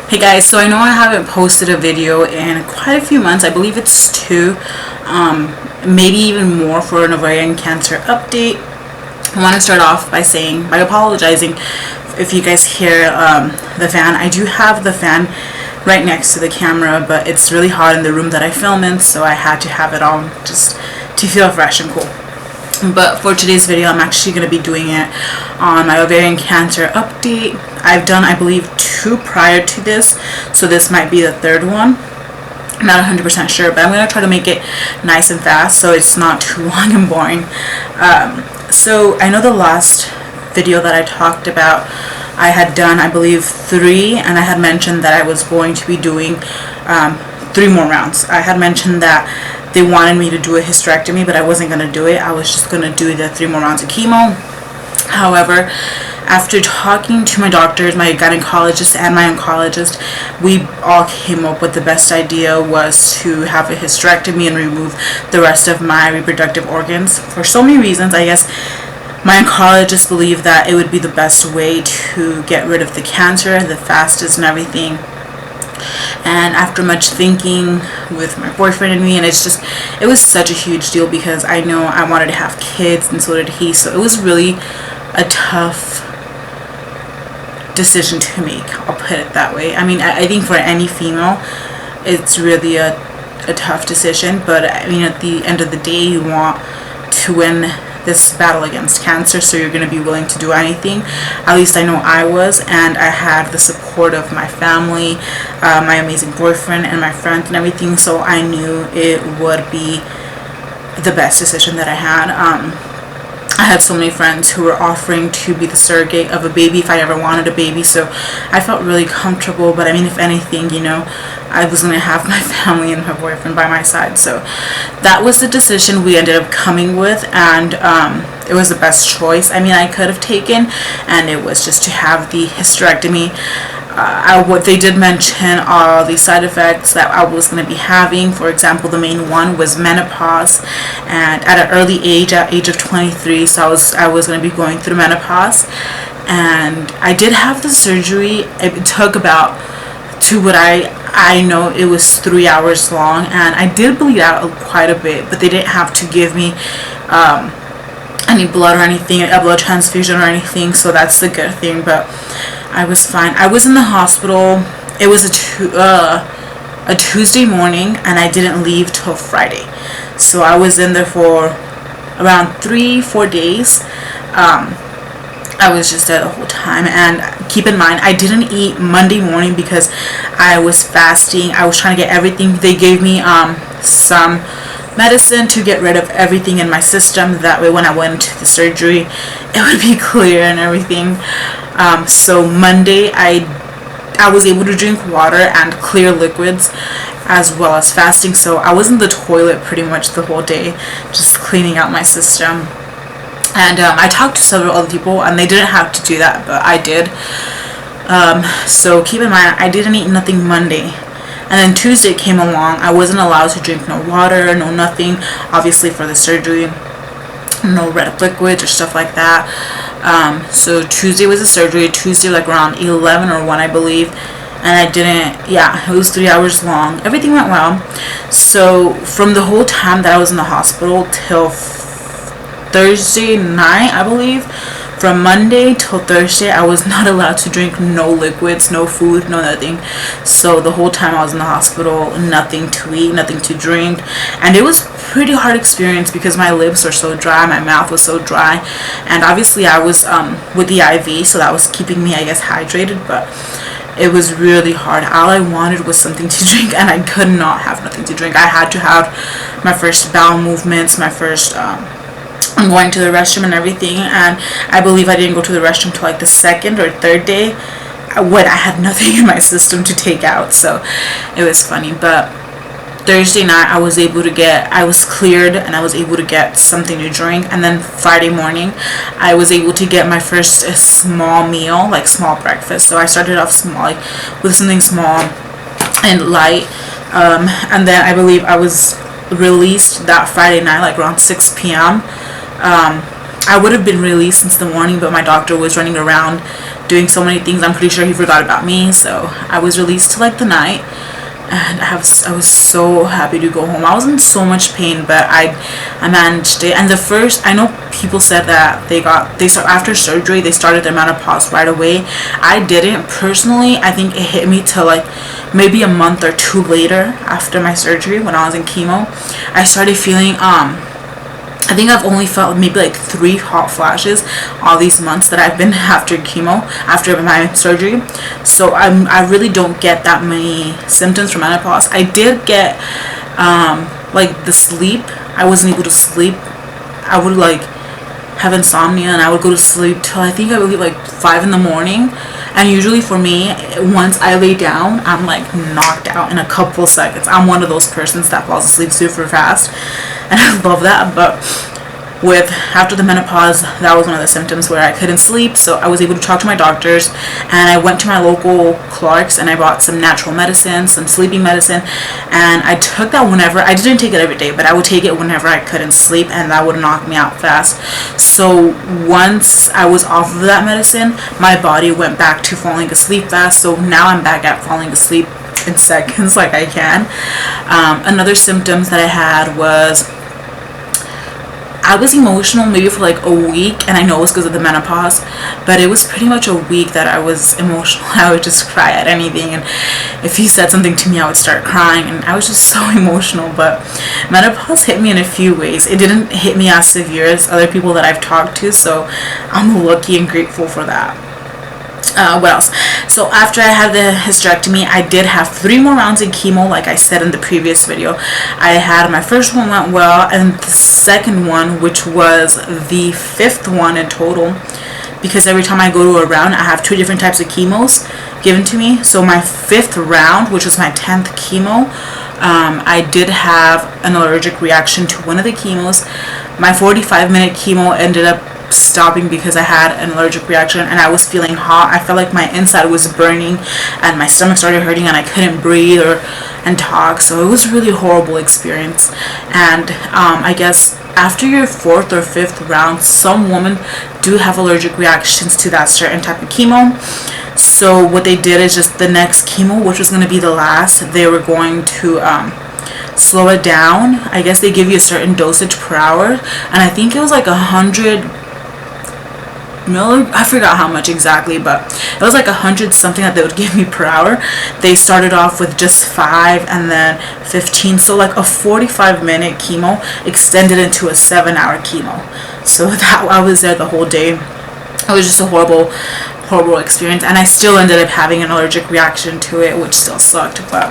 Hey guys, so I know I haven't posted a video in quite a few months. I believe it's two, maybe even more, for an ovarian cancer update. I want to start off by apologizing if you guys hear the fan. I do have the fan right next to the camera, but it's really hot in the room that I film in, so I had to have it on just to feel fresh and cool. But for today's video, I'm actually going to be doing it on my ovarian cancer update. I've done, I believe, two prior to this, so this might be the third one. I'm not 100% sure, but I'm going to try to make it nice and fast so it's not too long and boring. So I know the last video that I talked about, I had done, I believe, 3, and I had mentioned that I was going to be doing 3 more rounds. I had mentioned that they wanted me to do a hysterectomy, but I wasn't going to do it. I was just going to do the 3 more rounds of chemo. However, after talking to my doctors, my gynecologist and my oncologist, we all came up with the best idea was to have a hysterectomy and remove the rest of my reproductive organs. For so many reasons, I guess my oncologist believed that it would be the best way to get rid of the cancer, the fastest and everything. And after much thinking with my boyfriend and me, and it was such a huge deal because I know I wanted to have kids and so did he, so it was really a tough decision to make, I'll put it that way. I mean, I think for any female it's really a tough decision, but I mean, at the end of the day, you want to win this battle against cancer, so you're going to be willing to do anything. At least I know I was, and I had the support of my family, my amazing boyfriend, and my friends and everything, so I knew it would be the best decision that I had. I had so many friends who were offering to be the surrogate of a baby if I ever wanted a baby, so I felt really comfortable. But I mean, if anything, you know, I was going to have my family and my boyfriend by my side, so that was the decision we ended up coming with, and it was the best choice. I mean, I could have taken, and it was just to have the hysterectomy. What they did mention are the side effects that I was going to be having. For example, the main one was menopause, and at an early age, at age of 23, so I was going to be going through menopause, and I did have the surgery. It took about, to what I know, it was 3 hours long, and I did bleed out quite a bit, but they didn't have to give me any blood or anything, a blood transfusion or anything, so that's the good thing. But I was fine. I was in the hospital. It was a Tuesday morning, and I didn't leave till Friday, so I was in there for around 3-4 days. I was just there the whole time, and keep in mind, I didn't eat Monday morning because I was fasting. I was trying to get everything. They gave me some medicine to get rid of everything in my system, that way when I went to the surgery it would be clear and everything. So Monday I was able to drink water and clear liquids as well as fasting, so I was in the toilet pretty much the whole day just cleaning out my system. And I talked to several other people, and they didn't have to do that, but I did. So keep in mind, I didn't eat nothing Monday. And then Tuesday came along. I wasn't allowed to drink no water, no nothing, obviously for the surgery, no red liquids or stuff like that. So Tuesday was the surgery. Tuesday, like around 11 or 1, I believe. And I didn't, yeah, it was 3 hours long. Everything went well. So from the whole time that I was in the hospital till Thursday night, I believe, from Monday till Thursday, I was not allowed to drink no liquids, no food, no nothing. So the whole time I was in the hospital, nothing to eat, nothing to drink, and it was pretty hard experience because my lips were so dry, my mouth was so dry, and obviously I was with the IV, so that was keeping me, I guess, hydrated, but it was really hard. All I wanted was something to drink, and I could not have nothing to drink. I had to have my first bowel movements, my first I'm going to the restroom and everything, and I believe I didn't go to the restroom till like the 2nd or 3rd day when I had nothing in my system to take out, so it was funny. But Thursday night I was cleared, and I was able to get something to drink, and then Friday morning I was able to get my first small meal, like small breakfast. So I started off small, like with something small and light, and then I believe I was released that Friday night, like around 6 p.m. I would have been released since the morning, but my doctor was running around doing so many things. I'm pretty sure he forgot about me, so I was released to like the night, and I was so happy to go home. I was in so much pain, but I managed it. And the first, I know people said that they start after surgery, they started their menopause right away. I didn't personally. I think it hit me to like maybe a month or two later after my surgery, when I was in chemo. I started feeling I think I've only felt maybe like 3 hot flashes all these months that I've been after chemo, after my surgery. So I really don't get that many symptoms from menopause. I did get like the sleep. I wasn't able to sleep. I would like have insomnia, and I would go to sleep till I think I would leave like 5 in the morning. And usually for me, once I lay down, I'm like knocked out in a couple seconds. I'm one of those persons that falls asleep super fast, and I love that. But with after the menopause, that was one of the symptoms where I couldn't sleep. So I was able to talk to my doctors, and I went to my local Clark's and I bought some natural medicine, some sleeping medicine, and I took that whenever. I didn't take it every day, but I would take it whenever I couldn't sleep, and that would knock me out fast. So once I was off of that medicine, my body went back to falling asleep fast. So now I'm back at falling asleep in seconds like I can. Another symptoms that I had was I was emotional maybe for like a week, and I know it was because of the menopause, but it was pretty much a week that I was emotional. I would just cry at anything, and if he said something to me, I would start crying, and I was just so emotional. But menopause hit me in a few ways. It didn't hit me as severe as other people that I've talked to, so I'm lucky and grateful for that. What else? So after I had the hysterectomy, I did have 3 more rounds of chemo, like I said in the previous video. I had my first one went well, and the second one, which was the 5th one in total, because every time I go to a round, I have 2 different types of chemos given to me. So my 5th round, which was my 10th chemo, I did have an allergic reaction to one of the chemos. My 45-minute chemo ended up stopping because I had an allergic reaction, and I was feeling hot. I felt like my inside was burning, and my stomach started hurting, and I couldn't breathe and talk. So it was a really horrible experience. And I guess after your 4th or 5th round, some women do have allergic reactions to that certain type of chemo. So what they did is just the next chemo, which was going to be the last, they were going to slow it down. I guess they give you a certain dosage per hour, and I think it was like 100 I forgot how much exactly, but it was like 100 something that they would give me per hour. They started off with just 5 and then 15, so like a 45-minute chemo extended into a 7-hour chemo. So that I was there the whole day. It was just a horrible experience, and I still ended up having an allergic reaction to it, which still sucked. But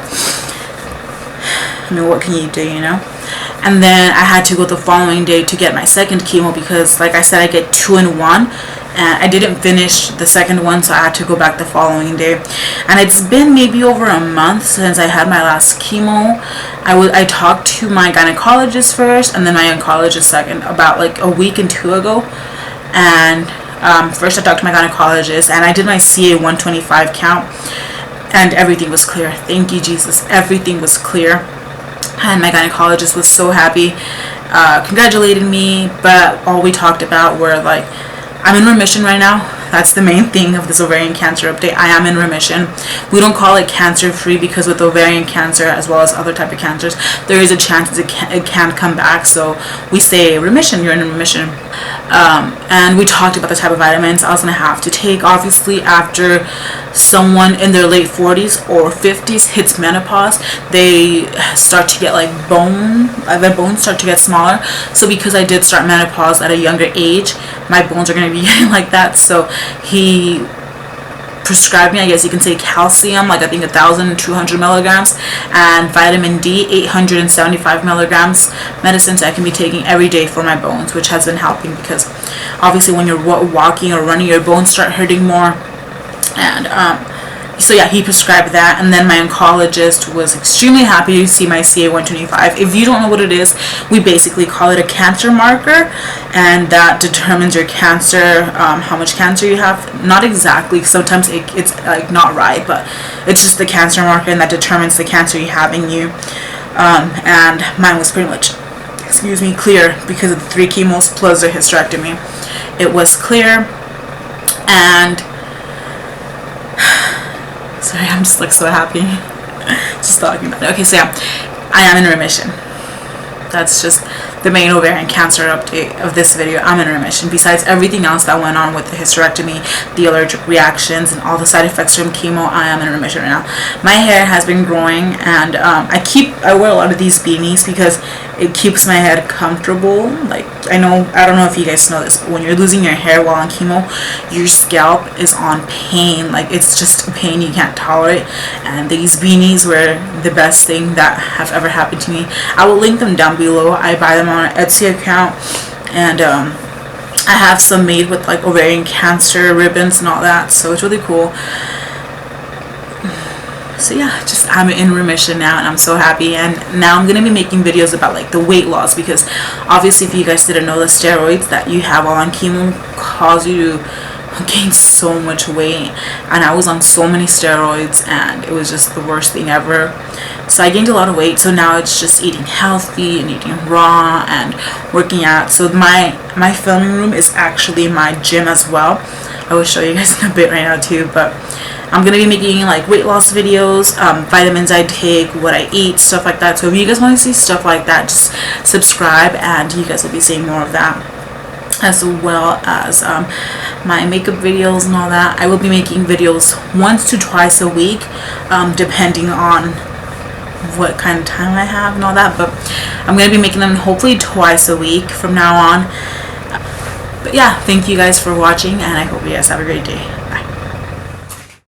I mean, what can you do, you know? And then I had to go the following day to get my second chemo, because like I said, I get 2 in 1, and I didn't finish the second one, so I had to go back the following day. And it's been maybe over a month since I had my last chemo. I talked to my gynecologist first, and then my oncologist second, about like a week and 2 ago. And first I talked to my gynecologist, and I did my CA 125 count, and everything was clear. Thank you, Jesus. Everything was clear. And my gynecologist was so happy, congratulated me. But all we talked about were like, I'm in remission right now. That's the main thing of this ovarian cancer update. I am in remission. We don't call it cancer free, because with ovarian cancer as well as other type of cancers, there is a chance it can come back. So we say remission, you're in remission. And we talked about the type of vitamins I was going to have to take. Obviously, after someone in their late 40s or 50s hits menopause, they start to get like their bones start to get smaller. So because I did start menopause at a younger age, my bones are going to be getting like that. So he prescribed me, I guess you can say, calcium, like I think 1,200 milligrams, and vitamin D, 875 milligrams medicines I can be taking every day for my bones, which has been helping, because obviously when you're walking or running, your bones start hurting more. And so yeah, he prescribed that. And then my oncologist was extremely happy to see my CA 125. If you don't know what it is, we basically call it a cancer marker, and that determines your cancer, how much cancer you have. Not exactly, sometimes it's like not right, but it's just the cancer marker, and that determines the cancer you have in you. And mine was pretty much, clear, because of the 3 chemos plus the hysterectomy. it was clear. And sorry, I'm just like so happy just talking about it. Okay, so yeah, I am in remission. That's just the main ovarian cancer update of this video. I'm in remission. Besides everything else that went on with the hysterectomy, the allergic reactions, and all the side effects from chemo, I am in remission right now. My hair has been growing, and I wear a lot of these beanies because it keeps my head comfortable. Like, I don't know if you guys know this, but when you're losing your hair while on chemo, your scalp is on pain. Like, it's just a pain you can't tolerate. And these beanies were the best thing that have ever happened to me. I will link them down below. I buy them on an Etsy account, and I have some made with like ovarian cancer ribbons and all that, so it's really cool. So yeah, just I'm in remission now, and I'm so happy. And now I'm gonna be making videos about like the weight loss, because obviously, if you guys didn't know, the steroids that you have while on chemo cause you to gain so much weight, and I was on so many steroids, and it was just the worst thing ever. So I gained a lot of weight. So now it's just eating healthy and eating raw and working out. So my filming room is actually my gym as well. I will show you guys in a bit right now too, but I'm gonna be making like weight loss videos, vitamins I take, what I eat, stuff like that. So if you guys want to see stuff like that, just subscribe, and you guys will be seeing more of that, as well as my makeup videos and all that. I will be making videos once to twice a week, depending on what kind of time I have and all that, but I'm gonna be making them hopefully twice a week from now on. But yeah, thank you guys for watching, and I hope you guys have a great day.